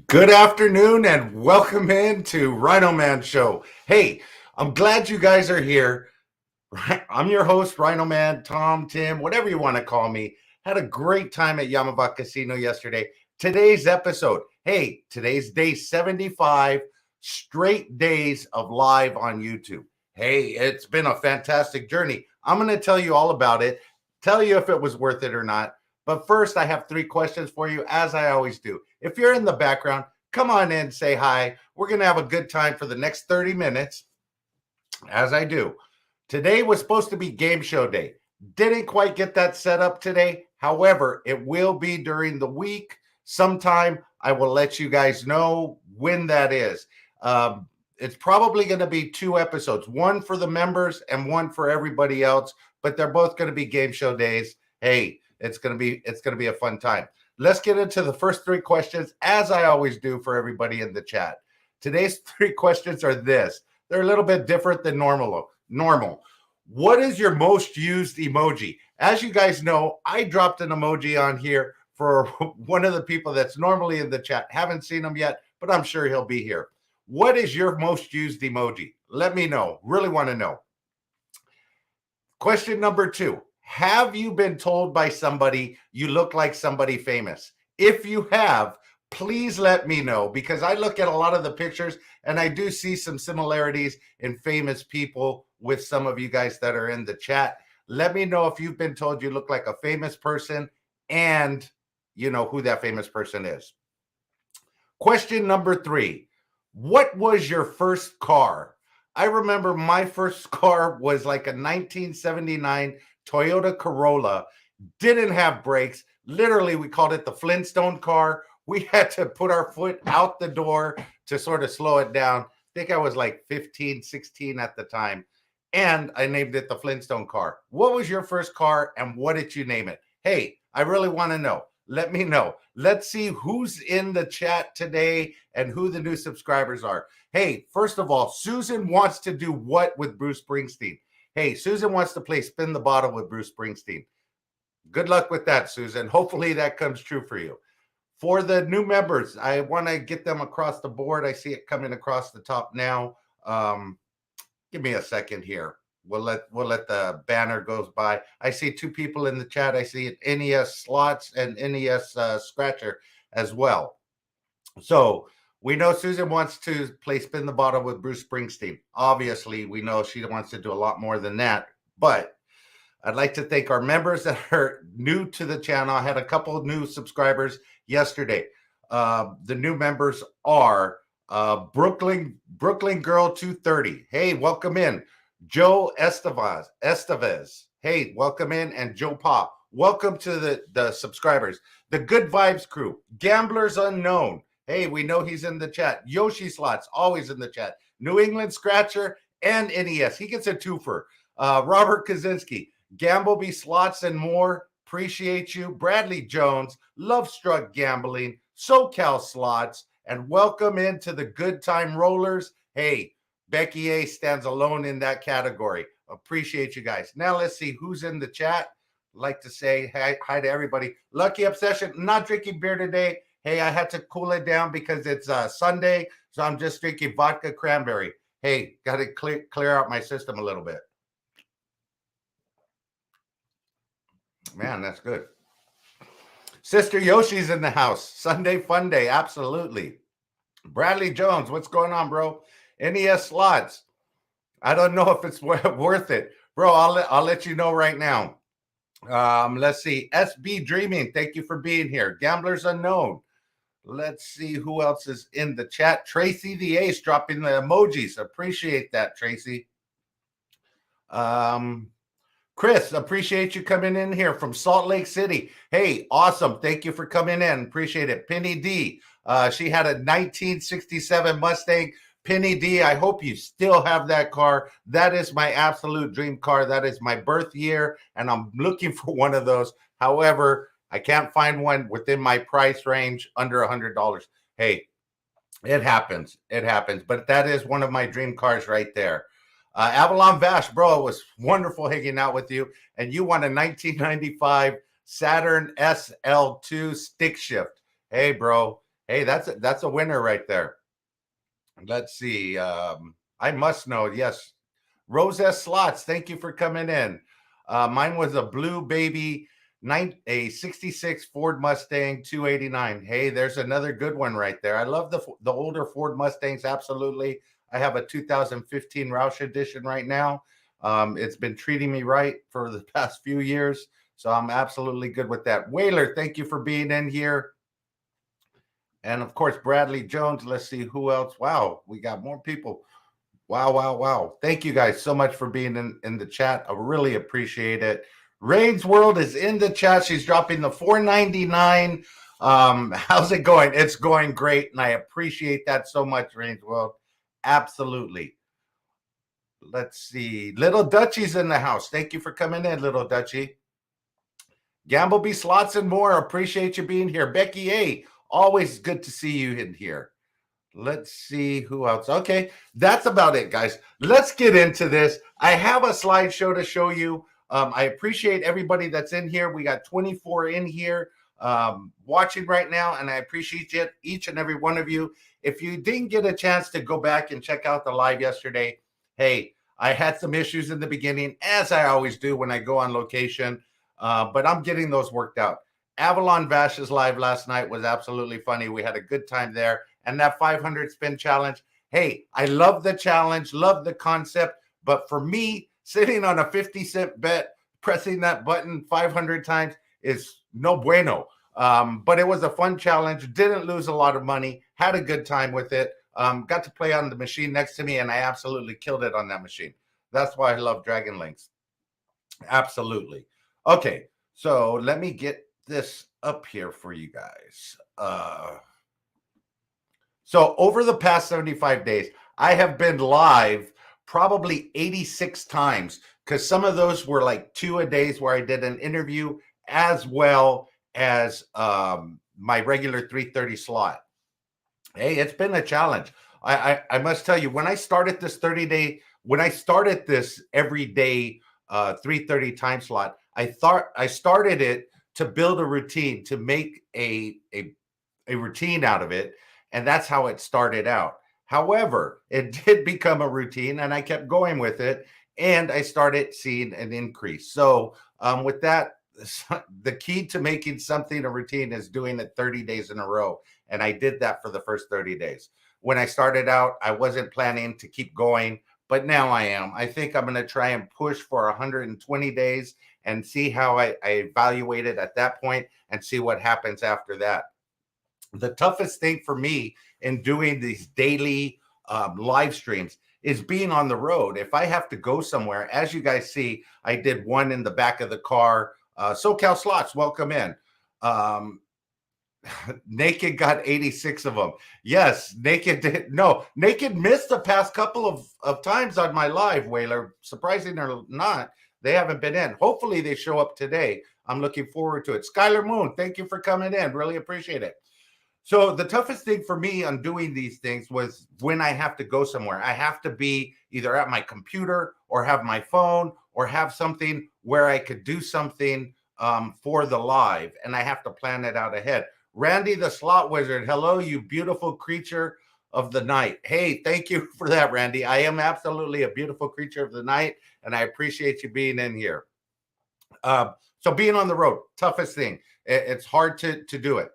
Good afternoon and welcome into RhinoMan Show. Hey, I'm glad you guys are here. I'm your host, RhinoMan, Tom, Tim, whatever you want to call me. Had a great time at Yamava Casino yesterday. Today's episode, hey, today's day 75, straight days of live on YouTube. Hey, it's been a fantastic journey. I'm going to tell you all about it, tell you if it was worth it or not. But first, I have three questions for you, as I always do. If you're in the background, come on in, say hi. We're going to have a good time for the next 30 minutes, as I do. Today was supposed to be game show day. Didn't quite get that set up today. However, it will be during the week. Sometime I will let you guys know when that is. It's probably going to be two episodes, one for the members and one for everybody else, but they're both going to be game show days. Hey, it's going to be a fun time. Let's get into the first three questions, as I always do for everybody in the chat. Today's three questions are this. They're a little bit different than normal. What is your most used emoji? As you guys know, I dropped an emoji on here for one of the people that's normally in the chat. Haven't seen him yet, but I'm sure he'll be here. What is your most used emoji? Let me know. Really want to know. Question number two. Have you been told by somebody you look like somebody famous? If you have, please let me know, because I look at a lot of the pictures and I do see some similarities in famous people with some of you guys that are in the chat. Let me know if you've been told you look like a famous person and you know who that famous person is. Question number three. What was your first car? I remember my first car was like a 1979 Toyota Corolla. Didn't have brakes. Literally, we called it the Flintstone car. We had to put our foot out the door to sort of slow it down. I think I was like 15, 16 at the time. And I named it the Flintstone car. What was your first car and what did you name it? Hey, I really want to know. Let me know. Let's see who's in the chat today and who the new subscribers are. Hey, first of all, Susan wants to do what with Bruce Springsteen? Hey, Susan wants to play Spin the Bottle with Bruce Springsteen. Good luck with that, Susan. Hopefully that comes true for you. For the new members, I want to get them across the board. I see it coming across the top now. Give me a second here. We'll let the banner goes by. I see two people in the chat. I see it, NES Slots and NES Scratcher as well. So we know Susan wants to play Spin the Bottle with Bruce Springsteen. Obviously, we know she wants to do a lot more than that. But I'd like to thank our members that are new to the channel. I had a couple of new subscribers yesterday. The new members are Brooklyn Girl 230. Hey, welcome in. Joe Estevez. Hey, welcome in. And Joe Pa. Welcome to the subscribers. The Good Vibes crew. Gamblers Unknown. Hey, we know he's in the chat. Yoshi Slots, always in the chat. New England Scratcher and NES. He gets a twofer. Robert Kaczynski. Gambleby Slots and more. Appreciate you. Bradley Jones. Love Struck Gambling. SoCal Slots. And welcome into the Good Time Rollers. Hey, Becky A stands alone in that category. Appreciate you guys. Now let's see who's in the chat. Like to say hi to everybody. Lucky Obsession. Not drinking beer today. Hey, I had to cool it down because it's Sunday, so I'm just drinking vodka cranberry. Hey, got to clear out my system a little bit. Man, that's good. Sister Yoshi's in the house. Sunday fun day. Absolutely. Bradley Jones, what's going on, bro? NES Slots. I don't know if it's worth it. Bro, I'll let you know right now. Let's see. SB Dreaming, thank you for being here. Gamblers Unknown. Let's see who else is in the chat. Tracy the Ace dropping the emojis. Appreciate that, Tracy. Chris, appreciate you coming in here from Salt Lake City. Hey, awesome. Thank you for coming in. Appreciate it. Penny D. She had a 1967 Mustang. Penny D, I hope you still have that car. That is my absolute dream car. That is my birth year, and I'm looking for one of those. However, I can't find one within my price range under $100. Hey, it happens. It happens. But that is one of my dream cars right there. Avalon Vash, bro, it was wonderful hanging out with you. And you won a 1995 Saturn SL2 stick shift. Hey, bro, Hey, that's a winner right there. Let's see. I must know. Yes, Rose S. Slots, thank you for coming in. Mine was a blue baby, a 66 Ford Mustang 289. Hey, there's another good one right there. I love the older Ford Mustangs, absolutely. I have a 2015 Roush edition right now. It's been treating me right for the past few years, so I'm absolutely good with that. Whaler, thank you for being in here. And of course, Bradley Jones. Let's see who else. Wow, we got more people. Wow, wow, wow. Thank you guys so much for being in the chat. I really appreciate it. Rain's World is in the chat. She's dropping the $4.99. How's it going? It's going great, and I appreciate that so much, Rain's World. Absolutely. Let's see. Little Dutchie's in the house. Thank you for coming in, Little Dutchie. Gambleby Slots and more. Appreciate you being here. Becky A., always good to see you in here. Let's see who else. Okay, that's about it, guys. Let's get into this. I have a slideshow to show you. I appreciate everybody that's in here. We got 24 in here watching right now, and I appreciate it, each and every one of you. If you didn't get a chance to go back and check out the live yesterday, hey, I had some issues in the beginning, as I always do when I go on location, but I'm getting those worked out. Avalon Vash's live last night was absolutely funny. We had a good time there. And that 500 spin challenge, hey, I love the challenge, love the concept. But for me, sitting on a 50-cent bet, pressing that button 500 times is no bueno. But it was a fun challenge. Didn't lose a lot of money. Had a good time with it. Got to play on the machine next to me, and I absolutely killed it on that machine. That's why I love Dragon Links. Absolutely. Okay, so let me get this up here for you guys. So over the past 75 days, I have been live probably 86 times, because some of those were like 2 a days where I did an interview, as well as my regular 3:30 slot. Hey, it's been a challenge. I must tell you, when I started this 30-day, when I started this everyday 3:30 time slot, I thought I started it to build a routine, to make a routine out of it. And that's how it started out. However, it did become a routine, and I kept going with it, and I started seeing an increase. So with that, the key to making something a routine is doing it 30 days in a row. And I did that for the first 30 days. When I started out, I wasn't planning to keep going, but now I am. I think I'm going to try and push for 120 days and see how I evaluate it at that point, and see what happens after that. The toughest thing for me in doing these daily live streams is being on the road. If I have to go somewhere, as you guys see, I did one in the back of the car. SoCal Slots, welcome in. Naked got 86 of them. Yes, Naked did. No, Naked missed the past couple of times on my live, Whaler. Surprising or not, they haven't been in. Hopefully they show up today. I'm looking forward to it. Skylar Moon, thank you for coming in. Really appreciate it. So the toughest thing for me on doing these things was when I have to go somewhere. I have to be either at my computer or have my phone or have something where I could do something for the live, and I have to plan it out ahead. Randy the Slot Wizard, hello, you beautiful creature of the night. Hey, thank you for that, Randy. I am absolutely a beautiful creature of the night, and I appreciate you being in here. So being on the road, toughest thing. It's hard to do it.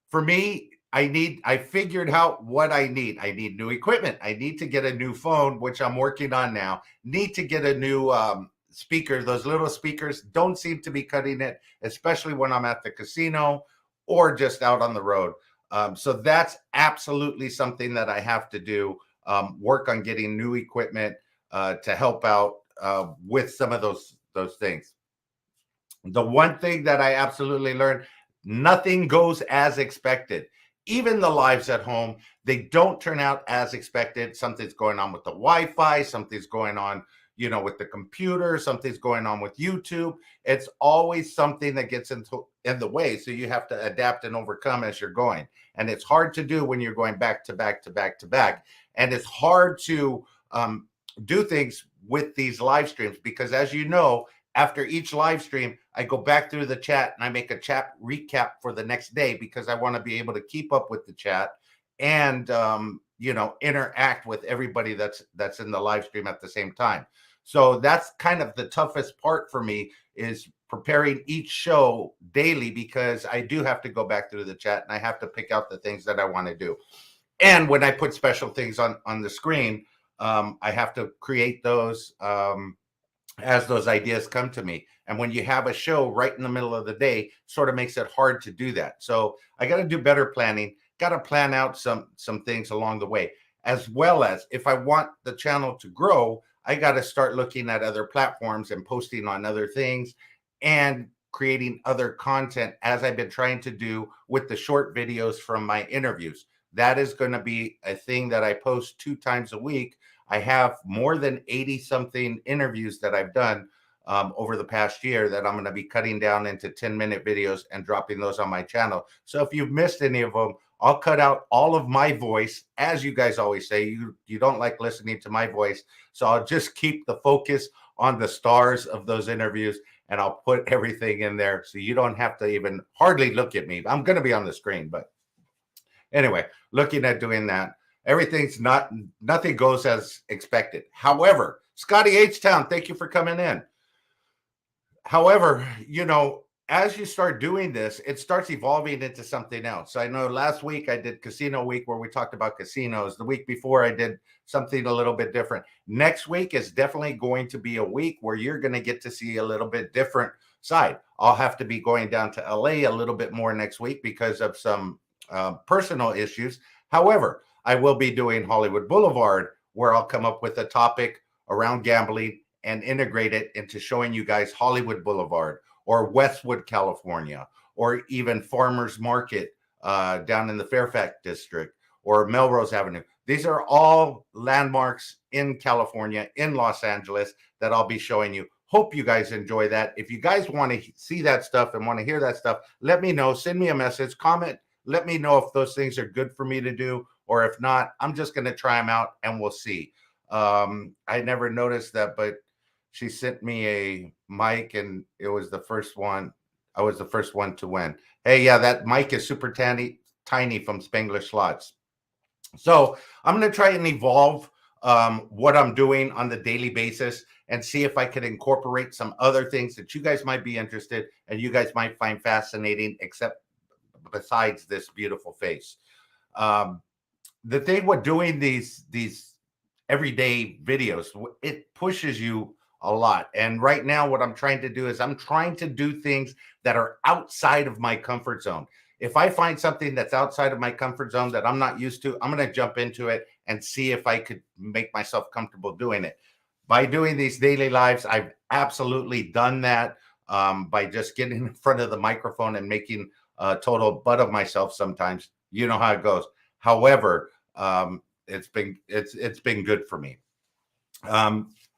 For me, I figured out what I need. I need new equipment. I need to get a new phone, which I'm working on now. Need to get a new speaker. Those little speakers don't seem to be cutting it, especially when I'm at the casino or just out on the road. So that's absolutely something that I have to do. Work on getting new equipment to help out with some of those things. The one thing that I absolutely learned, nothing goes as expected. Even the lives at home, they don't turn out as expected. Something's going on with the Wi-Fi, something's going on, with the computer, something's going on with YouTube. It's always something that gets in the way. So you have to adapt and overcome as you're going. And it's hard to do when you're going back to back to back to back. And it's hard to do things with these live streams because, as you know, after each live stream, I go back through the chat and I make a chat recap for the next day because I want to be able to keep up with the chat and interact with everybody that's in the live stream at the same time. So that's kind of the toughest part for me, is preparing each show daily, because I do have to go back through the chat and I have to pick out the things that I want to do. And when I put special things on the screen, I have to create those as those ideas come to me. And when you have a show right in the middle of the day, sort of makes it hard to do that. So I got to do better planning, got to plan out some things along the way, as well as if I want the channel to grow, I got to start looking at other platforms and posting on other things and creating other content, as I've been trying to do with the short videos from my interviews. That is going to be a thing that I post 2 times a week. I have more than 80 something interviews that I've done over the past year that I'm going to be cutting down into 10-minute videos and dropping those on my channel. So if you've missed any of them, I'll cut out all of my voice. As you guys always say, you don't like listening to my voice. So I'll just keep the focus on the stars of those interviews, and I'll put everything in there so you don't have to even hardly look at me. I'm going to be on the screen, but anyway, looking at doing that. Nothing goes as expected. However, Scotty H-Town, thank you for coming in. However, as you start doing this, it starts evolving into something else. I know last week I did Casino Week, where we talked about casinos. The week before I did something a little bit different. Next week is definitely going to be a week where you're going to get to see a little bit different side. I'll have to be going down to LA a little bit more next week because of some personal issues. However, I will be doing Hollywood Boulevard, where I'll come up with a topic around gambling and integrate it into showing you guys Hollywood Boulevard or Westwood, California, or even Farmers Market down in the Fairfax district, or Melrose Avenue. These are all landmarks in California, in Los Angeles, that I'll be showing you. Hope you guys enjoy that. If you guys want to see that stuff and want to hear that stuff, let me know. Send me a message, comment. Let me know if those things are good for me to do, or if not, I'm just going to try them out and we'll see. I never noticed that, but she sent me a mic and it was the first one. I was the first one to win. Hey, yeah, that mic is super tiny from Spanglish Slots. So I'm going to try and evolve what I'm doing on the daily basis and see if I could incorporate some other things that you guys might be interested and you guys might find fascinating, except besides this beautiful face. The thing with doing these everyday videos, it pushes you a lot. And right now what I'm trying to do is I'm trying to do things that are outside of my comfort zone. If I find something that's outside of my comfort zone that I'm not used to, I'm going to jump into it and see if I could make myself comfortable doing it. By doing these daily lives, I've absolutely done that by just getting in front of the microphone and making a total butt of myself sometimes. You know how it goes. However, it's been good for me.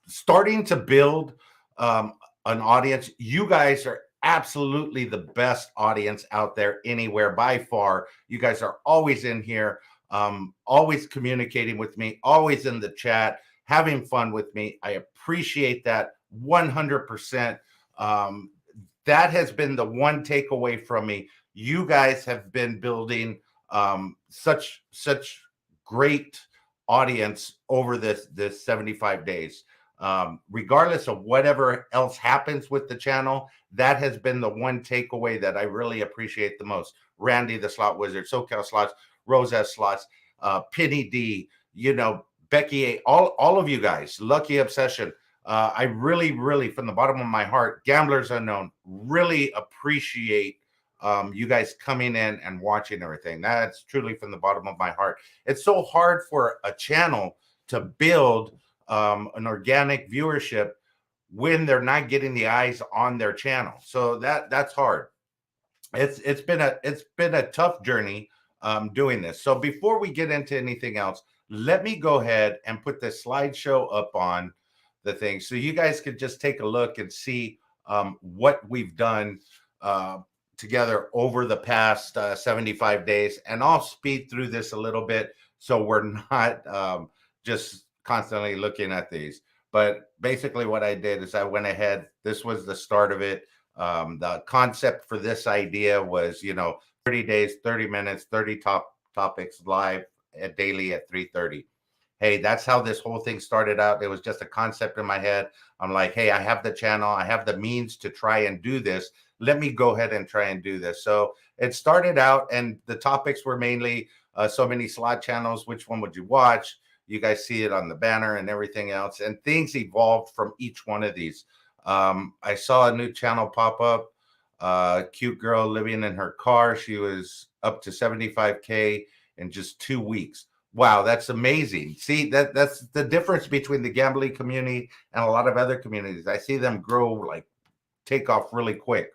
Starting to build an audience. You guys are absolutely the best audience out there anywhere by far. You guys are always in here, always communicating with me, always in the chat, having fun with me. I appreciate that 100%. That has been the one takeaway from me. You guys have been building such great audience over this 75 days. Regardless of whatever else happens with the channel, that has been the one takeaway that I really appreciate the most. Randy the Slot Wizard, SoCal Slots, Rose S Slots, Penny D, Becky A, all of you guys, Lucky Obsession. I really, from the bottom of my heart, Gamblers Unknown, really appreciate you guys coming in and watching everything. That's truly from the bottom of my heart. It's so hard for a channel to build an organic viewership when they're not getting the eyes on their channel. So that's hard. It's been a tough journey doing this. So before we get into anything else, let me go ahead and put this slideshow up on the thing so you guys could just take a look and see what we've done together over the past 75 days. And I'll speed through this a little bit so we're not just constantly looking at these. But basically what I did is I went ahead. This was the start of it. The concept for this idea was, 30 days, 30 minutes, 30 topics live daily at 3:30. Hey, that's how this whole thing started out. It was just a concept in my head. I'm like, hey, I have the channel, I have the means to try and do this. Let me go ahead and try and do this. So it started out, and the topics were mainly so many slot channels. Which one would you watch? You guys see it on the banner and everything else. And things evolved from each one of these. I saw a new channel pop up. Cute girl living in her car. She was up to 75K in just 2 weeks. Wow, that's amazing. See, that's the difference between the gambling community and a lot of other communities. I see them grow, like take off really quick.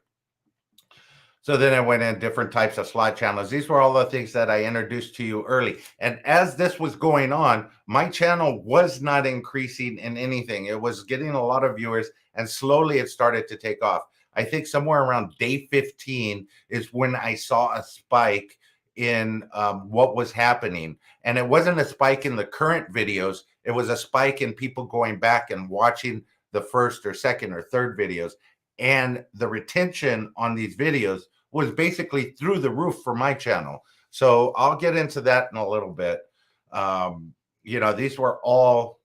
So then I went in different types of slot channels. These were all the things that I introduced to you early. And as this was going on, my channel was not increasing in anything. It was getting a lot of viewers, and slowly it started to take off. I think somewhere around day 15 is when I saw a spike in what was happening. And it wasn't a spike in the current videos. It was a spike in people going back and watching the first or second or third videos. And the retention on these videos was basically through the roof for my channel. So I'll get into that in a little bit. These were all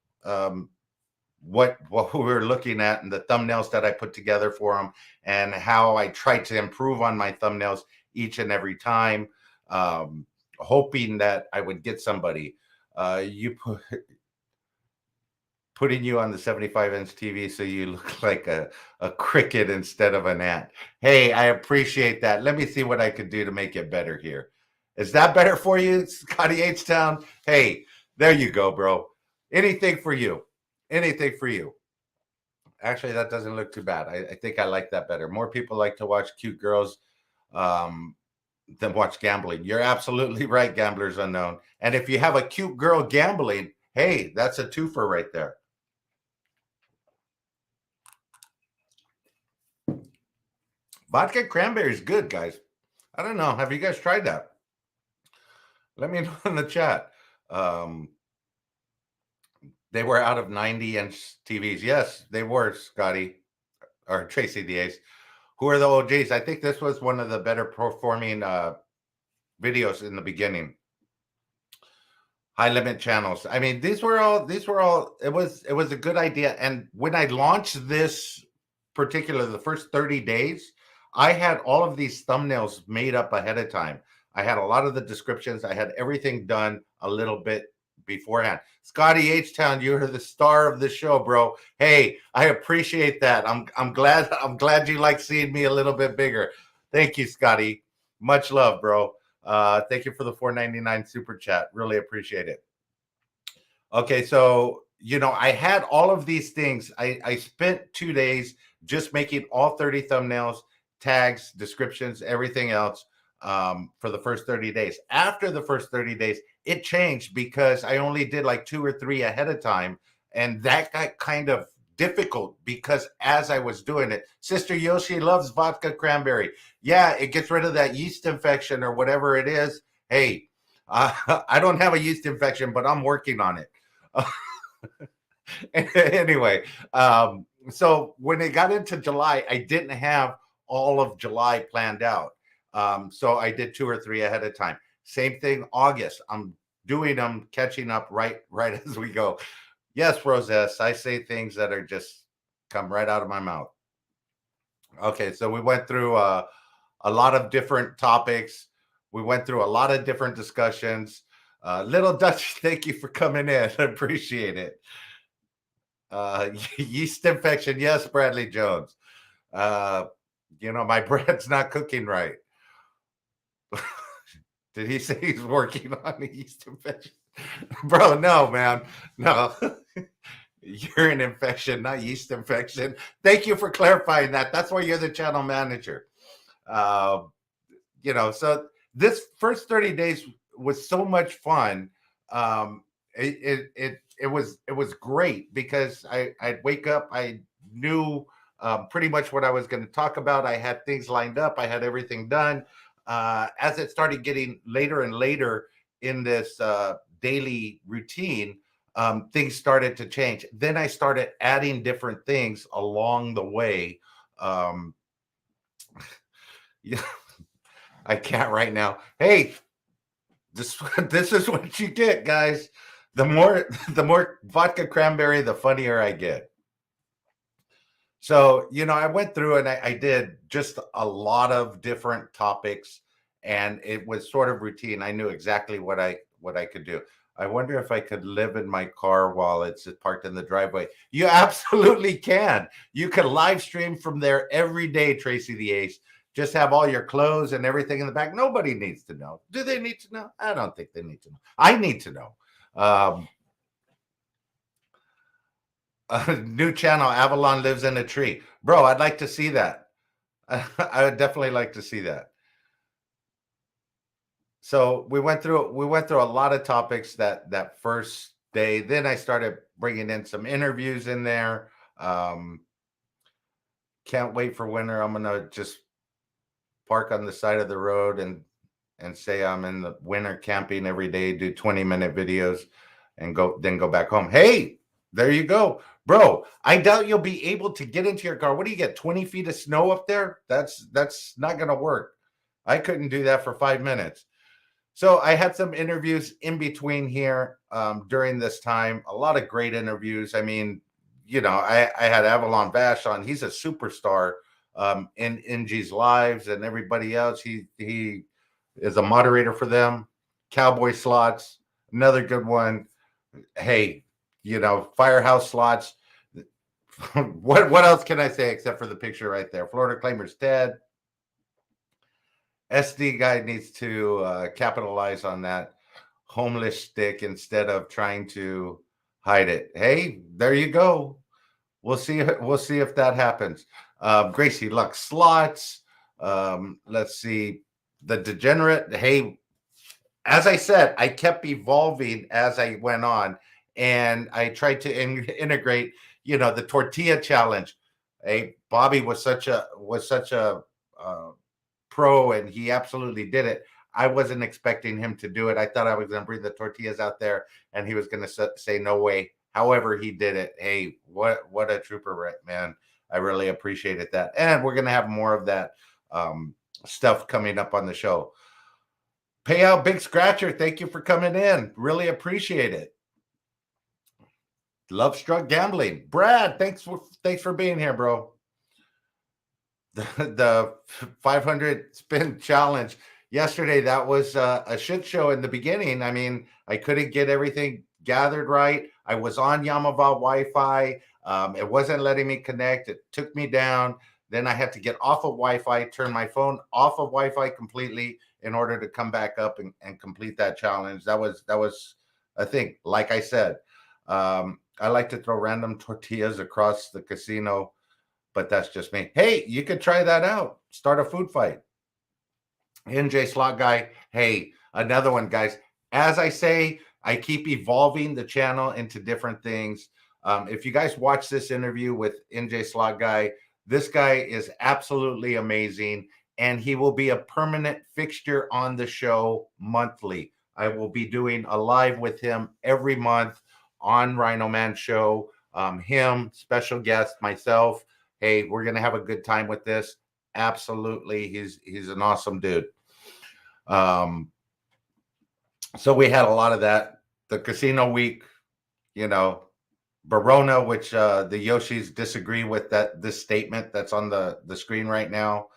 what we were looking at, and the thumbnails that I put together for them, and how I tried to improve on my thumbnails each and every time, hoping that I would get somebody. Putting you on the 75-inch TV so you look like a cricket instead of an ant. Hey, I appreciate that. Let me see what I could do to make it better here. Is that better for you, Scotty H-Town? Hey, there you go, bro. Anything for you. Anything for you. Actually, that doesn't look too bad. I think I like that better. More people like to watch cute girls than watch gambling. You're absolutely right, Gamblers Unknown. And if you have a cute girl gambling, hey, that's a twofer right there. Vodka cranberry is good, guys. I don't know. Have you guys tried that? Let me know in the chat. They were out of 90-inch TVs. Yes, they were, Scotty, or Tracy DAs. Who are the OGs? I think this was one of the better performing videos in the beginning. High limit channels. I mean, these were all, it was a good idea. And when I launched this particular, the first 30 days, I had all of these thumbnails made up ahead of time. I had a lot of the descriptions. I had everything done a little bit beforehand. Scotty H-Town, you're the star of the show, bro. Hey, I appreciate that. I'm glad you like seeing me a little bit bigger. Thank you, Scotty. Much love, bro. Thank you for the $4.99 super chat. Really appreciate it. Okay, so I had all of these things. I spent 2 days just making all 30 thumbnails, tags, descriptions, everything else for the first 30 days. After the first 30 days, it changed because I only did like 2 or 3 ahead of time. And that got kind of difficult because as I was doing it, Sister Yoshi loves vodka cranberry. Yeah, it gets rid of that yeast infection or whatever it is. Hey, I don't have a yeast infection, but I'm working on it. Anyway, so when it got into July, I didn't have all of July planned out. So I did 2 or 3 ahead of time. Same thing, August. I'm doing them, catching up right as we go. Yes, Rosess, I say things that are just come right out of my mouth. Okay, so we went through a lot of different topics. We went through a lot of different discussions. Little Dutch, thank you for coming in. I appreciate it. Yeast infection, yes, Bradley Jones. My bread's not cooking right. Did he say he's working on the yeast infection? Bro, no, man. No. Urine infection, not yeast infection. Thank you for clarifying that. That's why you're the channel manager. So this first 30 days was so much fun. It was great because I'd wake up, I knew pretty much what I was going to talk about. I had things lined up. I had everything done. As it started getting later and later in this daily routine, things started to change. Then I started adding different things along the way. Yeah, I can't right now. Hey, this is what you get, guys. The more vodka cranberry, the funnier I get. So, I went through and I did just a lot of different topics, and it was sort of routine. I knew exactly what I could do. I wonder if I could live in my car while it's parked in the driveway. You absolutely can. You can live stream from there every day, Tracy the Ace. Just have all your clothes and everything in the back. Nobody needs to know. Do they need to know? I don't think they need to know. I need to know. A new channel, Avalon lives in a tree. Bro, I'd like to see that. I would definitely like to see that. So we went through a lot of topics that first day. Then I started bringing in some interviews in there. Can't wait for winter. I'm gonna just park on the side of the road and say I'm in the winter camping every day, do 20-minute videos, and go back home. Hey, there you go, bro. I doubt you'll be able to get into your car. What do you get? 20 feet of snow up there? That's not gonna work. I couldn't do that for 5 minutes. So I had some interviews in between here during this time. A lot of great interviews. I mean, I had Avalon Bash on. He's a superstar in NG's lives and everybody else. He is a moderator for them. Cowboy Slots, another good one. Hey, Firehouse Slots. What else can I say except for the picture right there? Florida Claimers Ted. SD guy needs to capitalize on that homeless stick instead of trying to hide it. Hey, there you go. We'll see. We'll see if that happens. Gracie Luck Slots. Let's see. The Degenerate. Hey, as I said, I kept evolving as I went on, and I tried to integrate. The tortilla challenge. Hey, Bobby was such a pro, and he absolutely did it. I wasn't expecting him to do it. I thought I was going to bring the tortillas out there, and he was going to say no way. However, he did it. Hey, what a trooper, man! I really appreciated that, and we're going to have more of that stuff coming up on the show. Payout Big Scratcher, thank you for coming in. Really appreciate it. Love Struck Gambling, Brad, thanks for being here, bro. The 500 spin challenge yesterday, that was a shit show in the beginning. I mean, I couldn't get everything gathered right. I was on Yamava Wi-Fi. It wasn't letting me connect. It took me down. Then I had to get off of Wi-Fi, turn my phone off of Wi-Fi completely in order to come back up and complete that challenge. That was a thing. Like I said, I like to throw random tortillas across the casino, but that's just me. Hey, you could try that out. Start a food fight. NJ Slot Guy. Hey, another one, guys. As I say, I keep evolving the channel into different things. If you guys watch this interview with NJ Slot Guy, this guy is absolutely amazing, and he will be a permanent fixture on the show monthly. I will be doing a live with him every month on RhinoMan Show. Him, special guest, myself. Hey, we're going to have a good time with this. Absolutely. He's an awesome dude. So we had a lot of that. The casino week, Barona, which the Yoshis disagree with this statement that's on the screen right now.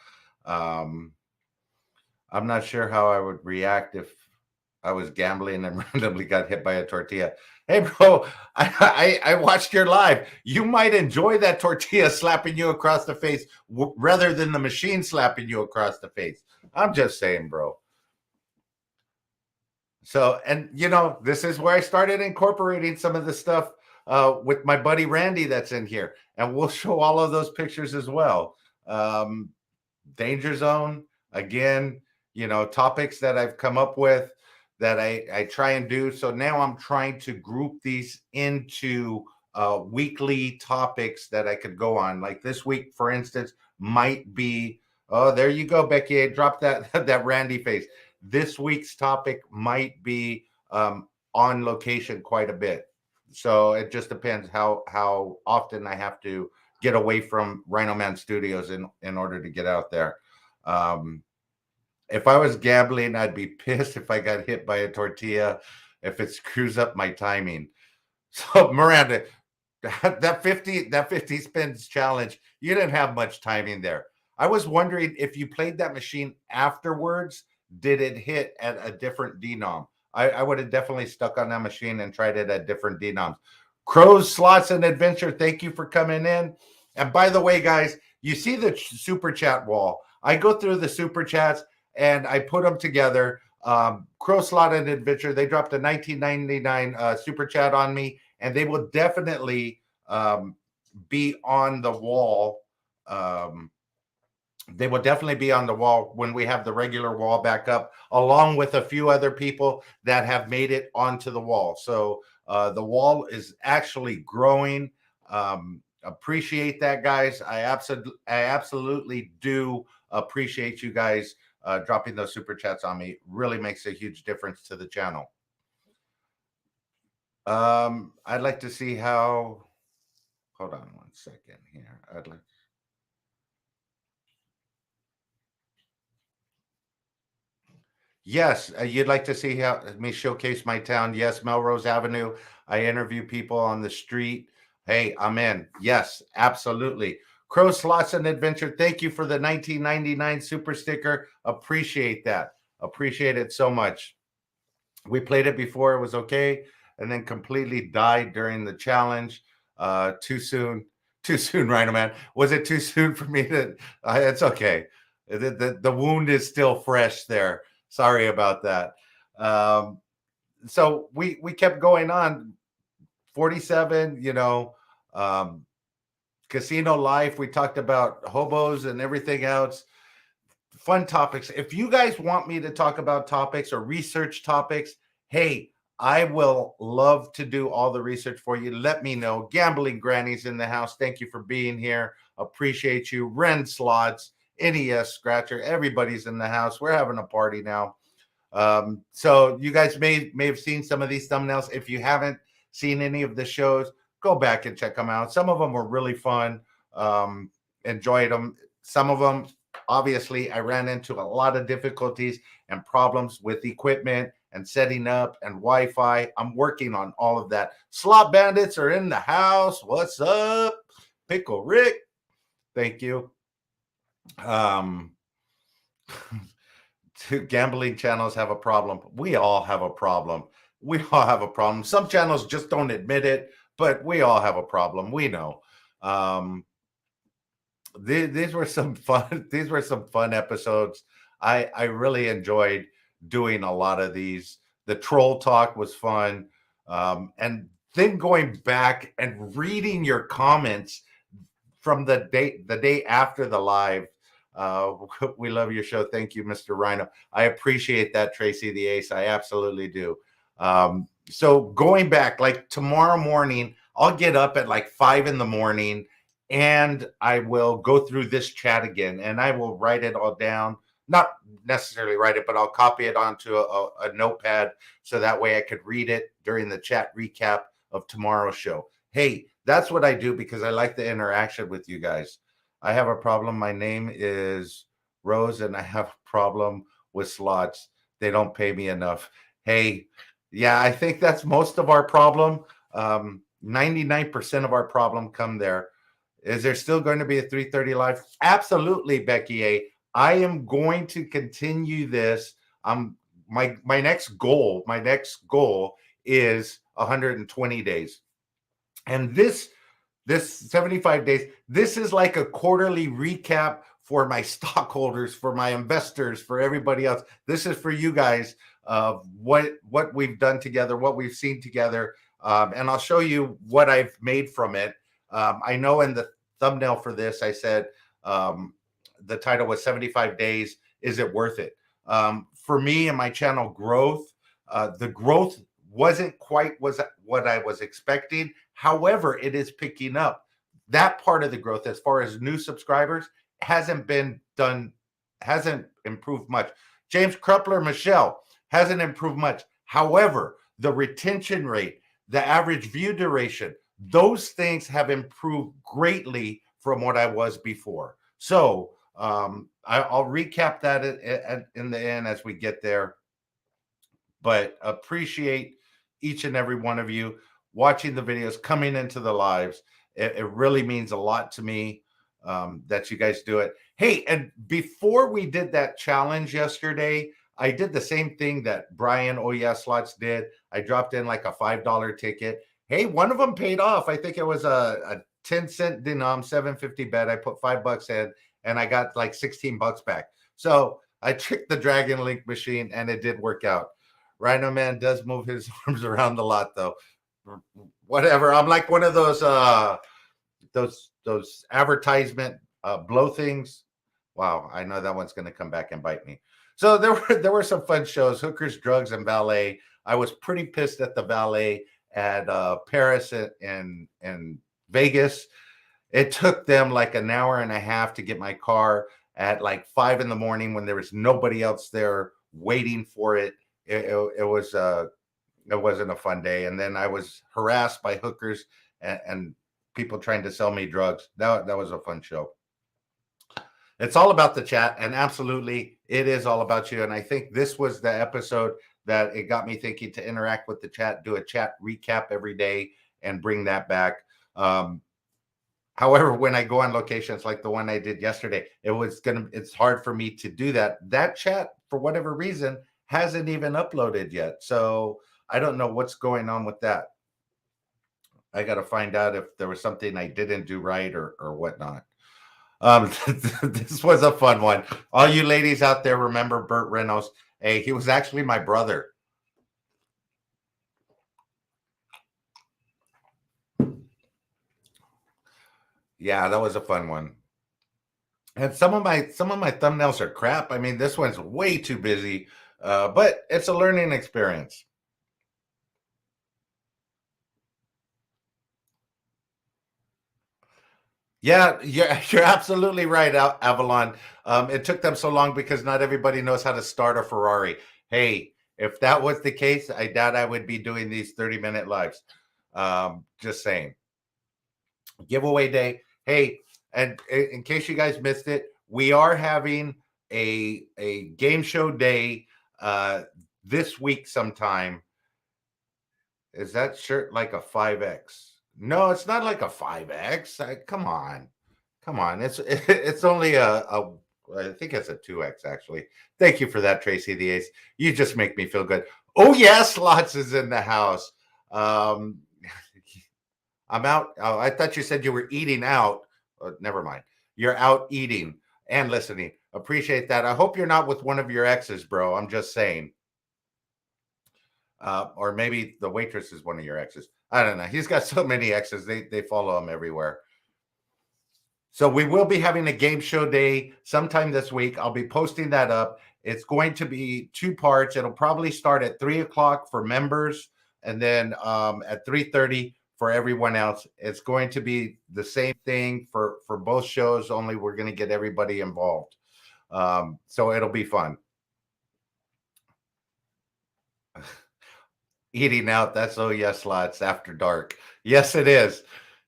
I'm not sure how I would react if I was gambling and randomly got hit by a tortilla. Hey, bro, I watched your live. You might enjoy that tortilla slapping you across the face rather than the machine slapping you across the face. I'm just saying, bro. So, and this is where I started incorporating some of the stuff with my buddy Randy that's in here. And we'll show all of those pictures as well. Danger Zone, again, topics that I've come up with that I try and do. So now I'm trying to group these into weekly topics that I could go on. Like this week, for instance, might be, oh, there you go, Becky. Drop that Randy face. This week's topic might be on location quite a bit. So it just depends how often I have to get away from RhinoMan Studios in order to get out there. If I was gambling, I'd be pissed if I got hit by a tortilla, if it screws up my timing. So Miranda, that 50 spins challenge, you didn't have much timing there. I was wondering if you played that machine afterwards, did it hit at a different denom? I would have definitely stuck on that machine and tried it at different denoms. Crows, Slots, and Adventure, thank you for coming in. And by the way, guys, you see the super chat wall. I go through the super chats and I put them together. Crow, Slot, and Adventure, they dropped a 1999 super chat on me, and they will definitely be on the wall. They will definitely be on the wall when we have the regular wall back up, along with a few other people that have made it onto the wall. So the wall is actually growing. Appreciate that, guys. I absolutely do appreciate you guys dropping those super chats on me. Really makes a huge difference to the channel. I'd like to see how. Hold on one second here. I'd like. Yes, you'd like to see how me showcase my town. Yes, Melrose Avenue. I interview people on the street. Hey, I'm in. Yes, absolutely. Crow, Slots, and Adventure, thank you for the 1999 super sticker. Appreciate that. Appreciate it so much. We played it before, it was okay, and then completely died during the challenge. Too soon. Too soon, RhinoMan. Was it too soon for me to? It's okay. The wound is still fresh there. Sorry about that. So we kept going on. 47, casino life. We talked about hobos and everything else. Fun topics. If you guys want me to talk about topics or research topics, hey, I will love to do all the research for you. Let me know. Gambling Granny's in the house. Thank you for being here. Appreciate you. Ren Slots, NES Scratcher, everybody's in the house. We're having a party now. So you guys may have seen some of these thumbnails. If you haven't seen any of the shows, go back and check them out. Some of them were really fun. Enjoyed them. Some of them, obviously, I ran into a lot of difficulties and problems with equipment and setting up and Wi-Fi. I'm working on all of that. Slot Bandits are in the house. What's up? Pickle Rick. Thank you. Gambling channels have a problem. We all have a problem. We all have a problem. Some channels just don't admit it, but we all have a problem. We know. These were some fun. These were some fun episodes. I really enjoyed doing a lot of these. The troll talk was fun, and then going back and reading your comments from the day after the live. We love your show. Thank you, Mr. Rhino. I appreciate that, Tracy the Ace. I absolutely do. So going back, like tomorrow morning, I'll get up at like 5 a.m. and I will go through this chat again and I will write it all down. Not necessarily write it, but I'll copy it onto a notepad so that way I could read it during the chat recap of tomorrow's show. Hey, that's what I do because I like the interaction with you guys. I have a problem. My name is Rose, and I have a problem with slots. They don't pay me enough. Hey, yeah, I think that's most of our problem. 99% of our problem come there. Is there still going to be a 3:30 live? Absolutely, Becky A. I am going to continue this. My next goal is 120 days. And this 75 days, this is like a quarterly recap for my stockholders, for my investors, for everybody else. This is for you guys of what we've done together, what we've seen together. And I'll show you what I've made from it. I know in the thumbnail for this, I said the title was 75 Days. Is it worth it? For me and my channel growth, the growth wasn't quite what I was expecting. However, it is picking up. That part of the growth, as far as new subscribers, hasn't improved much. James Krupler, Michelle, hasn't improved much. However, the retention rate, the average view duration, those things have improved greatly from what I was before. So I'll recap that in the end as we get there. But appreciate each and every one of you watching the videos, coming into the lives. It really means a lot to me that you guys do it. Hey, and before we did that challenge yesterday, I did the same thing that Brian Oh Yeah Slots did. I dropped in like a $5 ticket. Hey, one of them paid off. I think it was a 10-cent denom, 750 bet. I put $5 in and I got like 16 bucks back. So I tricked the Dragon Link machine and it did work out. RhinoMan does move his arms around a lot, though. Whatever. I'm like one of those advertisement blow things. Wow, I know that one's going to come back and bite me. So there were some fun shows: hookers, drugs, and valet. I was pretty pissed at the valet at Paris and Vegas. It took them like an hour and a half to get my car at like 5 in the morning when there was nobody else there waiting for it. It wasn't a fun day. And then I was harassed by hookers and people trying to sell me drugs. That was a fun show. It's all about the chat, and absolutely it is all about you. And I think this was the episode that it got me thinking to interact with the chat, do a chat recap every day and bring that back. However, when I go on locations like the one I did yesterday, it's hard for me to do that. That chat, for whatever reason, hasn't even uploaded yet. So I don't know what's going on with that. I got to find out if there was something I didn't do right or whatnot. This was a fun one. All you ladies out there remember Burt Reynolds. Hey, he was actually my brother. Yeah, that was a fun one. And some of my thumbnails are crap. I mean, this one's way too busy, but it's a learning experience. Yeah, you're absolutely right, Avalon. It took them so long because not everybody knows how to start a Ferrari. Hey, if that was the case, I doubt I would be doing these 30-minute lives. Just saying. Giveaway day. Hey, and in case you guys missed it, we are having a game show day this week sometime. Is that shirt like a 5X? No, it's not like a 5X. Come on. It's only I think it's a 2X actually. Thank you for that, Tracy the Ace. You just make me feel good. Oh yeah, Slots is in the house. I'm out. Oh, I thought you said you were eating out. Never mind. You're out eating and listening. Appreciate that. I hope you're not with one of your exes, bro. I'm just saying. Or maybe the waitress is one of your exes. I don't know. He's got so many exes. They follow him everywhere. So we will be having a game show day sometime this week. I'll be posting that up. It's going to be 2 parts. It'll probably start at 3:00 for members, and then at 3:30 for everyone else. It's going to be the same thing for both shows. Only we're going to get everybody involved. So it'll be fun. Eating out. That's Oh Yes Slots After Dark. Yes, it is.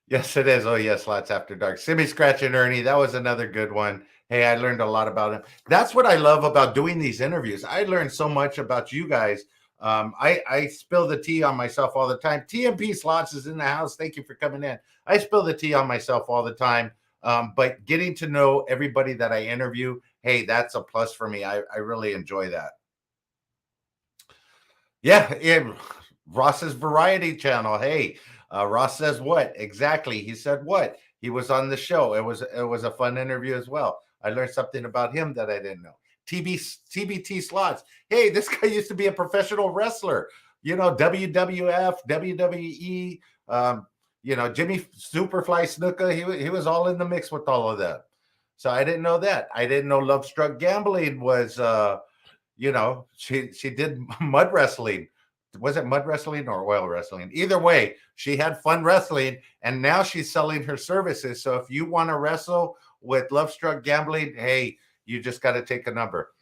Yes, it is. Oh Yes Slots After Dark. Simmy Scratch and Ernie. That was another good one. Hey, I learned a lot about him. That's what I love about doing these interviews. I learned so much about you guys. I spill the tea on myself all the time. TMP Slots is in the house. Thank you for coming in. I spill the tea on myself all the time. But getting to know everybody that I interview, hey, that's a plus for me. I really enjoy that. Yeah, Ross's Variety Channel. Hey, Ross says what? Exactly. He said what? He was on the show. It was a fun interview as well. I learned something about him that I didn't know. TBT Slots. Hey, this guy used to be a professional wrestler. You know, WWF, WWE. You know, Jimmy Superfly Snuka. He was all in the mix with all of that. So I didn't know that. I didn't know Love Struck Gambling was. You know, she did mud wrestling. Was it mud wrestling or oil wrestling? Either way, she had fun wrestling, and now she's selling her services. So if you want to wrestle with Love Struck Gambling, hey, you just got to take a number.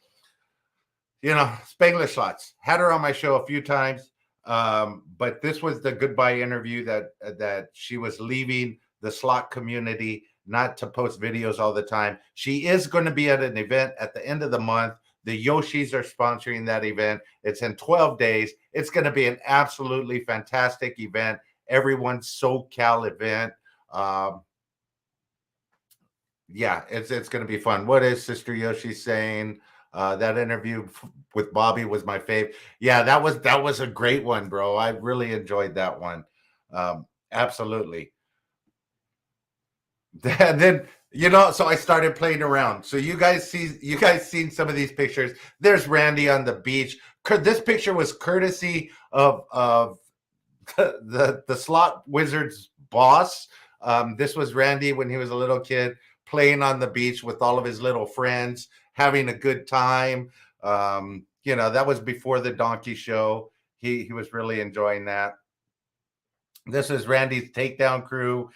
You know, Spangler Slots. Had her on my show a few times, but this was the goodbye interview that she was leaving the slot community. not to post videos all the time. She is going to be at an event at the end of the month. The Yoshis are sponsoring that event. It's in 12 days. It's going to be an absolutely fantastic event. Everyone's SoCal event. Yeah, it's going to be fun. What is Sister Yoshi saying? That interview with Bobby was my fave. Yeah, that was a great one, bro. I really enjoyed that one. Absolutely. And then so I started playing around. So you guys seen some of these pictures. There's Randy on the beach. This picture was courtesy of the slot wizard's boss. This was Randy when he was a little kid playing on the beach with all of his little friends, having a good time. That was before the donkey show. He was really enjoying that. This is Randy's takedown crew.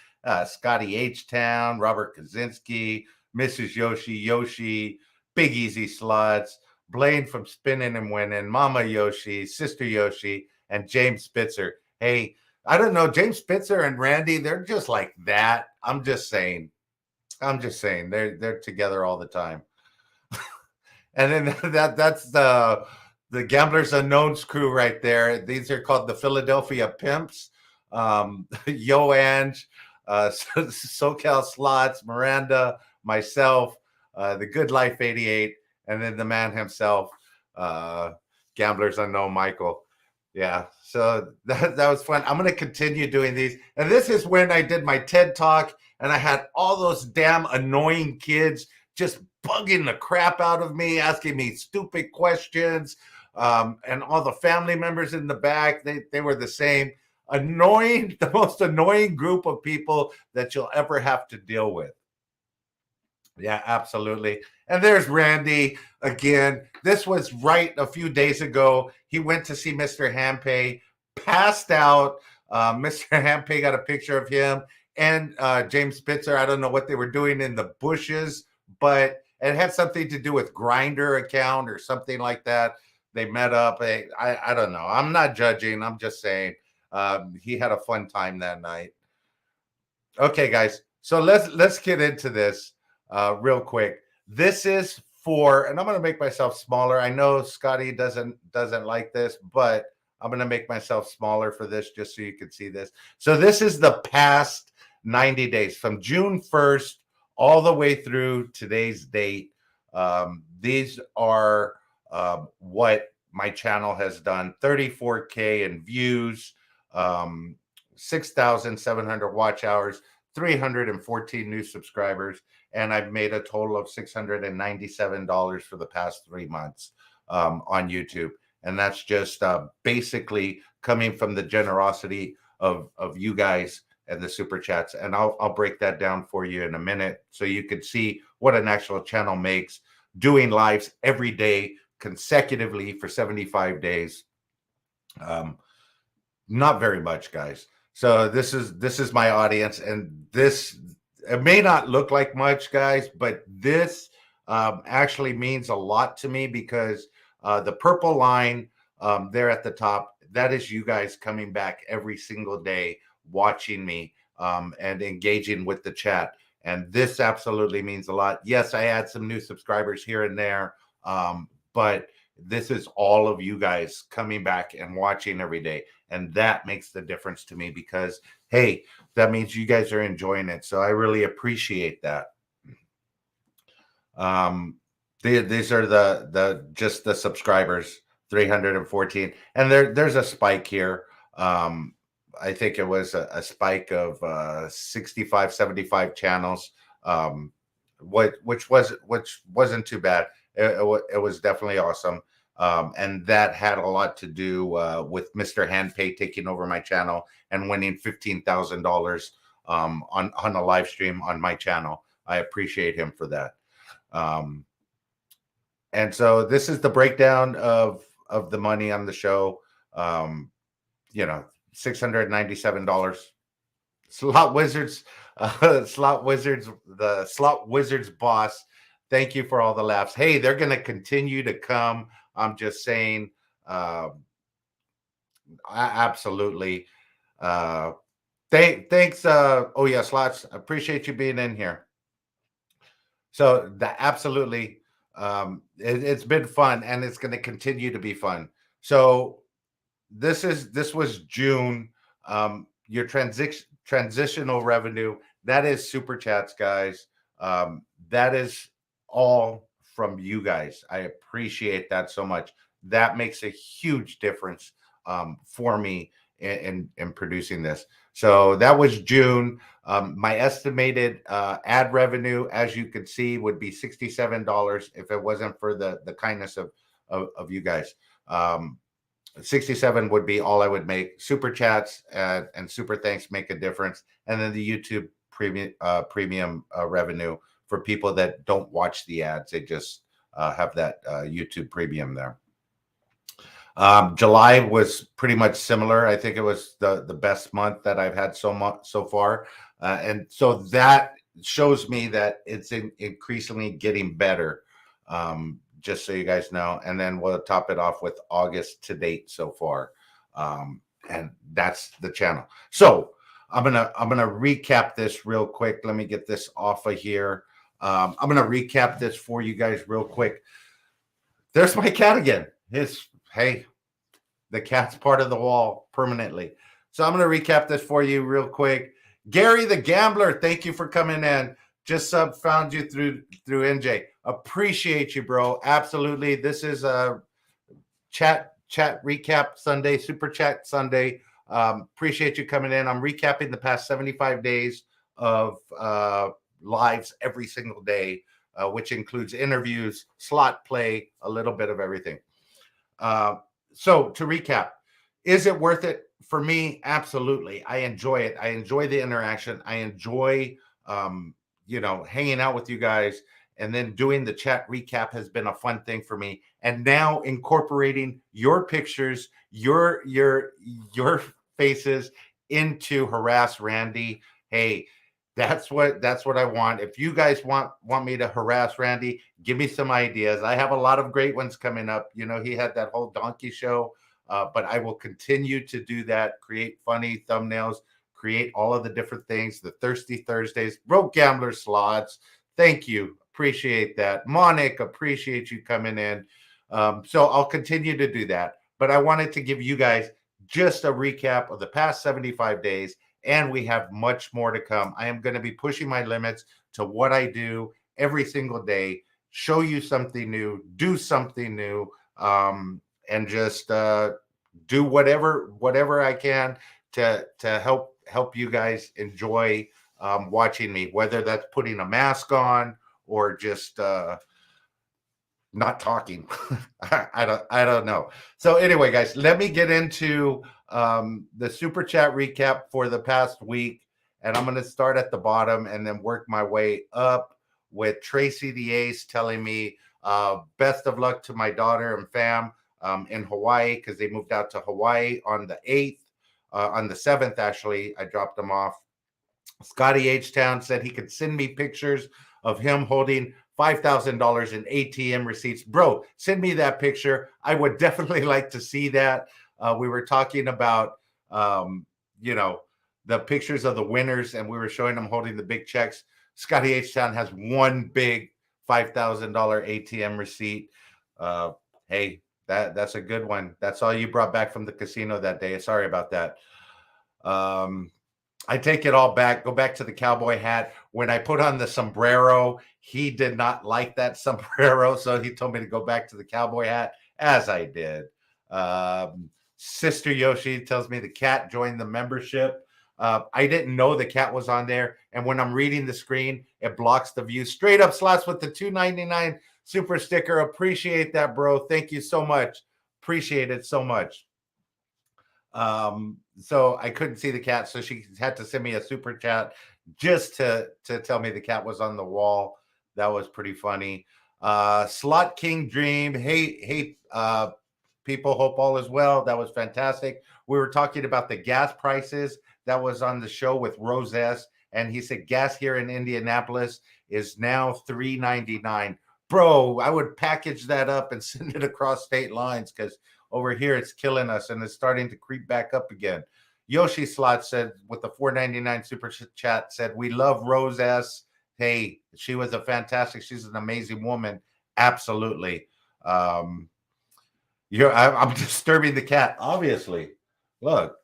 Scotty H-Town, Robert Kaczynski, Mrs. Yoshi, Big Easy Slots, Blaine from Spinning and Winning, Mama Yoshi, Sister Yoshi, and James Spitzer. Hey, I don't know, James Spitzer and Randy, they're just like that. I'm just saying. They're together all the time. And then that's the Gamblers Unknown's crew right there. These are called the Philadelphia Pimps. Yo Ange, SoCal Slots, Miranda, myself, the Good Life 88, and then the man himself, Gamblers Unknown Michael. Yeah, so that was fun. I'm going to continue doing these. And this is when I did my TED Talk, and I had all those damn annoying kids just bugging the crap out of me, asking me stupid questions, and all the family members in the back, they were the same. Annoying, the most annoying group of people that you'll ever have to deal with. Yeah, absolutely. And there's Randy again. This was right a few days ago. He went to see Mr. Hampay, passed out. Mr. Hampay got a picture of him and James Spitzer. I don't know what they were doing in the bushes, but it had something to do with Grindr account or something like that. They met up. I don't know. I'm not judging. I'm just saying. He had a fun time that night. Okay, guys. So let's get into this real quick. This is for, and I'm going to make myself smaller. I know Scotty doesn't like this, but I'm going to make myself smaller for this just so you can see this. So this is the past 90 days from June 1st all the way through today's date. These are what my channel has done. 34K in views, 6,700 watch hours, 314 new subscribers, and I've made a total of $697 for the past 3 months on YouTube. And that's just basically coming from the generosity of you guys and the super chats. And I'll break that down for you in a minute so you can see what an actual channel makes doing lives every day consecutively for 75 days. Not very much, guys. So this is my audience, and this, it may not look like much, guys, but this actually means a lot to me because the purple line there at the top, that is you guys coming back every single day, watching me and engaging with the chat. And this absolutely means a lot. Yes, I had some new subscribers here and there, but this is all of you guys coming back and watching every day. And that makes the difference to me because, hey, that means you guys are enjoying it. So I really appreciate that. These are just the subscribers, 314. And there's a spike here. I think it was a spike of 65, 75 channels, which wasn't too bad. It was definitely awesome. And that had a lot to do with Mr. Handpay taking over my channel and winning $15,000 on a live stream on my channel. I appreciate him for that. And so this is the breakdown of the money on the show. $697. Slot Wizards, the Slot Wizards boss. Thank you for all the laughs. Hey, they're going to continue to come. I'm just saying, absolutely. Thanks. Oh yeah, Slots. Appreciate you being in here. So that absolutely, it's been fun, and it's going to continue to be fun. So this was June. Your transitional revenue, that is super chats, guys. That is all from you guys. I appreciate that so much. That makes a huge difference for me in producing this. So that was June. My estimated ad revenue, as you could see, would be $67 if it wasn't for the kindness of you guys. 67 would be all I would make. Super chats and super thanks make a difference, and then the YouTube premium revenue for people that don't watch the ads. They just have that YouTube premium there. July was pretty much similar. I think it was the best month that I've had so far, and so that shows me that it's increasingly getting better. Just so you guys know, and then we'll top it off with August to date so far, and that's the channel. So I'm gonna recap this real quick. Let me get this off of here. I'm gonna recap this for you guys real quick. There's my cat again. Hey, the cat's part of the wall permanently. So I'm gonna recap this for you real quick. Gary the Gambler, thank you for coming in. Just found you through NJ. Appreciate you, bro. Absolutely. This is a chat recap Sunday, super chat Sunday. Appreciate you coming in. I'm recapping the past 75 days of lives every single day, which includes interviews, slot play, a little bit of everything. So to recap, is it worth it for me? Absolutely. I enjoy it. I enjoy the interaction. I enjoy hanging out with you guys, and then doing the chat recap has been a fun thing for me. And now incorporating your pictures, your faces into Harass Randy. Hey, that's what I want. If you guys want me to harass Randy, give me some ideas. I have a lot of great ones coming up. You know, he had that whole donkey show, but I will continue to do that, create funny thumbnails, create all of the different things, the Thirsty Thursdays, Broke Gambler Slots. Thank you. Appreciate that. Monic, appreciate you coming in. So I'll continue to do that. But I wanted to give you guys just a recap of the past 75 days, and we have much more to come. I am going to be pushing my limits to what I do every single day, show you something new, do something new, and just do whatever I can to help you guys enjoy watching me, whether that's putting a mask on or just not talking. I don't know. So anyway, guys, let me get into the super chat recap for the past week, and I'm going to start at the bottom and then work my way up with Tracy the Ace telling me best of luck to my daughter and fam in Hawaii, because they moved out to Hawaii on the 8th. On the 7th, actually, I dropped them off. Scotty H-Town said he could send me pictures of him holding $5,000 in ATM receipts. Bro, send me that picture. I would definitely like to see that. We were talking about, the pictures of the winners, and we were showing them holding the big checks. Scotty H-Town has one big $5,000 ATM receipt. Hey, that's a good one. That's all you brought back from the casino that day. Sorry about that. I take it all back. Go back to the cowboy hat. When I put on the sombrero, he did not like that sombrero, so he told me to go back to the cowboy hat, as I did. Sister Yoshi tells me the cat joined the membership. I didn't know the cat was on there, and when I'm reading the screen, it blocks the view. Straight up Slots with the $2.99 super sticker. Appreciate that, bro. Thank you so much. Appreciate it so much. So I couldn't see the cat, so she had to send me a super chat just to tell me the cat was on the wall. That was pretty funny. Slot King Dream. Hey, people, hope all is well. That was fantastic. We were talking about the gas prices that was on the show with Rose S, and he said gas here in Indianapolis is now $3.99. Bro, I would package that up and send it across state lines, because over here it's killing us and it's starting to creep back up again. Yoshi Slot said with the $4.99 super chat said, we love Rose S. Hey, she was a fantastic. She's an amazing woman. Absolutely. I'm disturbing the cat. Obviously, look.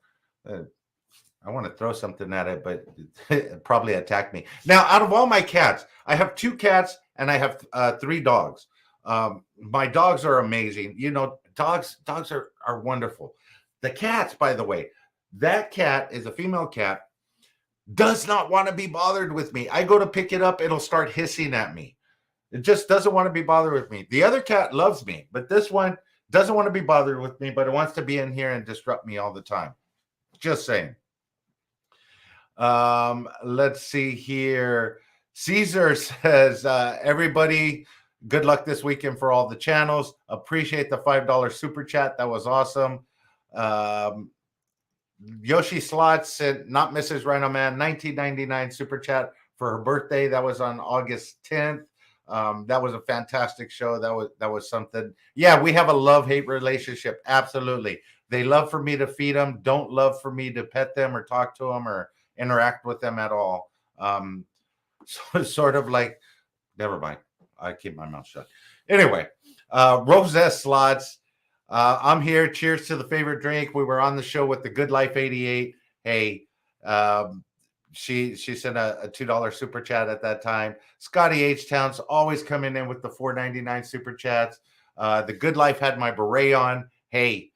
I want to throw something at it, but it probably attacked me. Now, out of all my cats, I have 2 cats and I have 3 dogs. My dogs are amazing. You know, dogs are wonderful. The cats, by the way, that cat is a female cat, does not want to be bothered with me. I go to pick it up, it'll start hissing at me. It just doesn't want to be bothered with me. The other cat loves me, but this one doesn't want to be bothered with me, but it wants to be in here and disrupt me all the time. Just saying. Let's see here. Caesar says, everybody, good luck this weekend for all the channels. Appreciate the $5 super chat. That was awesome. Yoshi Slots said, not Mrs. RhinoMan, 1999 super chat for her birthday. That was on August 10th. That was a fantastic show. That was something. Yeah, we have a love-hate relationship. Absolutely. They love for me to feed them, don't love for me to pet them or talk to them or interact with them at all. So sort of like, never mind. I keep my mouth shut. Anyway, Rose S. Slots. I'm here. Cheers to the favorite drink. We were on the show with the Good Life 88. Hey, she sent a $2 super chat at that time. Scotty H. Town's always coming in with the $4.99 super chats. The Good Life had my beret on. Hey,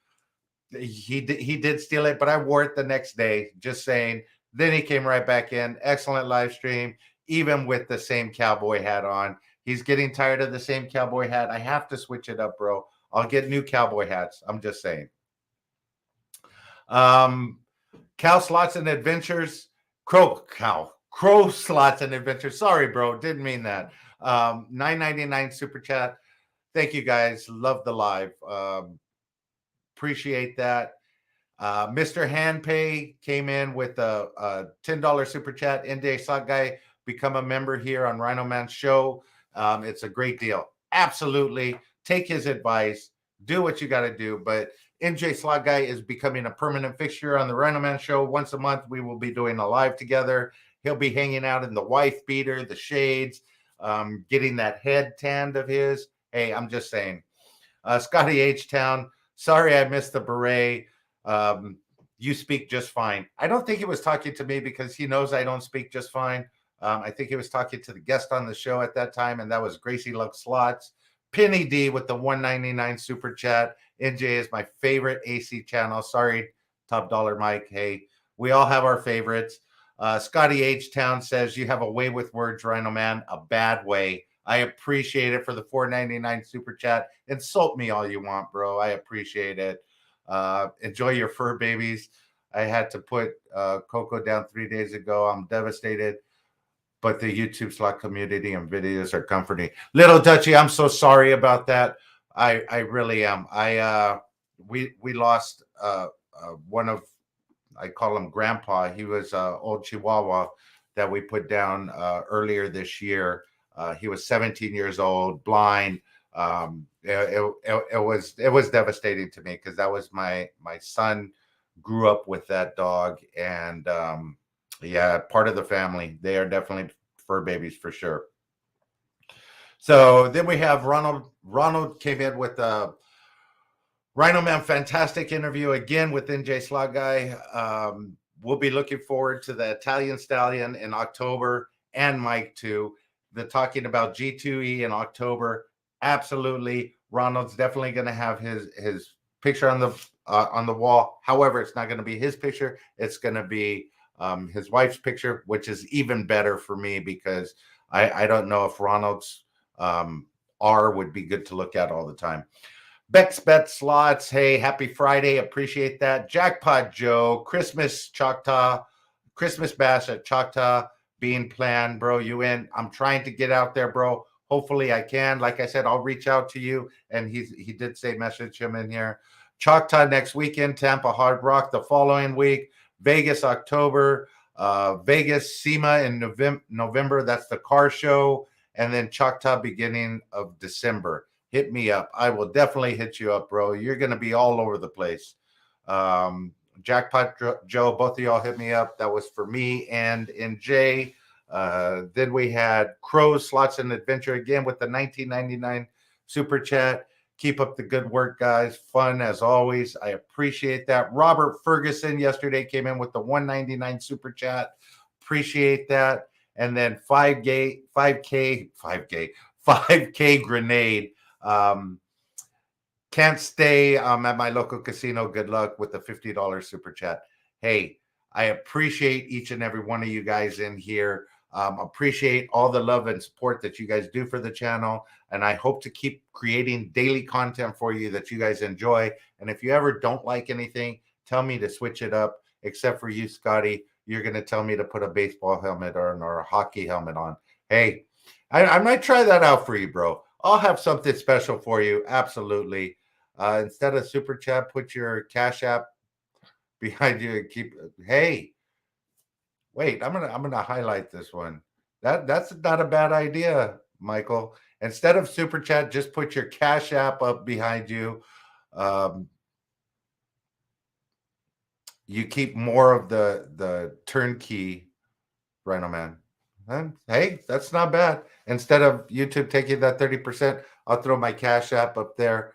he did steal it, but I wore it the next day. Just saying. Then he came right back in. Excellent live stream, even with the same cowboy hat on. He's getting tired of the same cowboy hat. I have to switch it up, bro. I'll get new cowboy hats. I'm just saying. Cow Slots and Adventures. Crow Slots and Adventures. Sorry, bro. Didn't mean that. $9.99 super chat. Thank you, guys. Love the live. Appreciate that. Mr. Handpay came in with a $10 super chat. NJ Slot Guy, become a member here on RhinoMan's show. It's a great deal. Absolutely. Take his advice. Do what you got to do. But NJ Slot Guy is becoming a permanent fixture on the RhinoMan show. Once a month, we will be doing a live together. He'll be hanging out in the wife beater, the shades, getting that head tanned of his. Hey, I'm just saying. Scotty H. Town, sorry I missed the beret. You speak just fine. I don't think he was talking to me because he knows I don't speak just fine. I think he was talking to the guest on the show at that time, and that was Gracie Luck Slots. Penny D with the $1.99 super chat. NJ is my favorite AC channel. Sorry, Top Dollar Mike. Hey, we all have our favorites. Scotty H. Town says, you have a way with words, RhinoMan, a bad way. I appreciate it for the $4.99 super chat. Insult me all you want, bro. I appreciate it. Enjoy your fur babies. I had to put Coco down 3 days ago. I'm devastated, but the YouTube slot community and videos are comforting. Little Dutchie, I'm so sorry about that. I really am. We lost one of, I call him Grandpa. He was old Chihuahua that we put down earlier this year. He was 17 years old, blind. It was devastating to me because that was my son grew up with that dog, and yeah, part of the family. They are definitely fur babies for sure. So then we have Ronald came in with a RhinoMan fantastic interview again with NJ Slot Guy. We'll be looking forward to the Italian Stallion in October and Mike too. The talking about G2E in October. Absolutely. Ronald's definitely going to have his picture on the wall. However, it's not going to be his picture. It's going to be his wife's picture, which is even better for me because I don't know if Ronald's R would be good to look at all the time. Bex Bet Slots, hey, happy Friday. Appreciate that. Jackpot Joe, Christmas Choctaw, Christmas Bash at Choctaw being planned, bro. You in? I'm trying to get out there, bro. Hopefully I can. Like I said, I'll reach out to you. And he did say message him in here. Choctaw next weekend, Tampa Hard Rock the following week, Vegas October, Vegas SEMA in November. That's the car show. And then Choctaw beginning of December. Hit me up. I will definitely hit you up, bro. You're going to be all over the place. Jackpot Joe, both of y'all hit me up. That was for me and Jay. Then we had Crow's Slots and Adventure again with the 1999 super chat. Keep up the good work, guys. Fun as always. I appreciate that. Robert Ferguson yesterday came in with the 199 super chat. Appreciate that. And then 5K grenade. Can't stay at my local casino. Good luck with the $50 super chat. Hey, I appreciate each and every one of you guys in here. Appreciate all the love and support that you guys do for the channel. And I hope to keep creating daily content for you that you guys enjoy. And if you ever don't like anything, tell me to switch it up. Except for you, Scotty, you're going to tell me to put a baseball helmet on or a hockey helmet on. Hey, I might try that out for you, bro. I'll have something special for you. Absolutely. Instead of super chat, put your Cash App behind you and keep. Hey, wait, I'm gonna highlight this one. That's not a bad idea, Michael. Instead of super chat, just put your Cash App up behind you. You keep more of the turnkey, RhinoMan. Hey, that's not bad. Instead of YouTube taking that 30%, I'll throw my Cash App up there.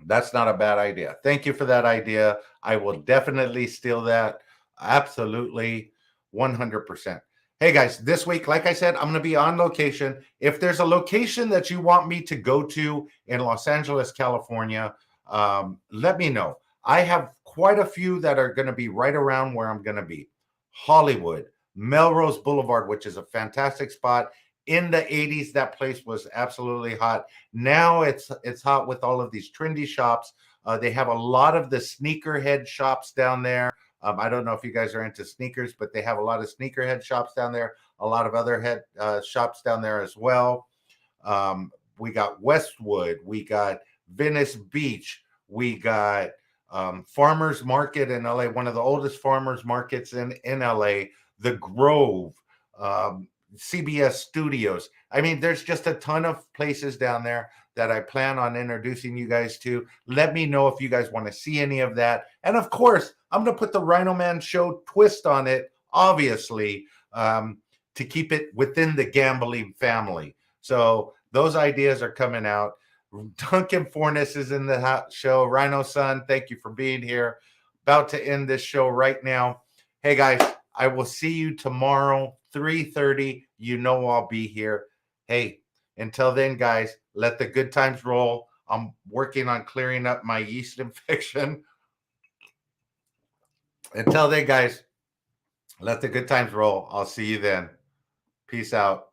That's not a bad idea. Thank you for that idea. I will definitely steal that. Absolutely, 100%. Hey guys, this week, like I said, I'm going to be on location. If there's a location that you want me to go to in Los Angeles, California, let me know. I have quite a few that are going to be right around where I'm going to be. Hollywood, Melrose Boulevard, which is a fantastic spot. In the 80s, that place was absolutely hot. Now it's hot with all of these trendy shops. They have a lot of the sneakerhead shops down there. I don't know if you guys are into sneakers, but they have a lot of sneakerhead shops down there, a lot of other shops down there as well. We got Westwood. We got Venice Beach. We got Farmers Market in LA, one of the oldest farmers markets in LA, the Grove, CBS Studios. I mean, there's just a ton of places down there that I plan on introducing you guys to. Let me know if you guys want to see any of that. And of course, I'm going to put the RhinoMan Show twist on it, obviously, to keep it within the gambling family. So those ideas are coming out. Duncan Fornes is in the show. Rhino Son, thank you for being here. About to end this show right now. Hey, guys, I will see you tomorrow, 3:30. You know I'll be here. Hey, until then, guys, let the good times roll. I'm working on clearing up my yeast infection. Until then, guys, let the good times roll. I'll see you then. Peace out.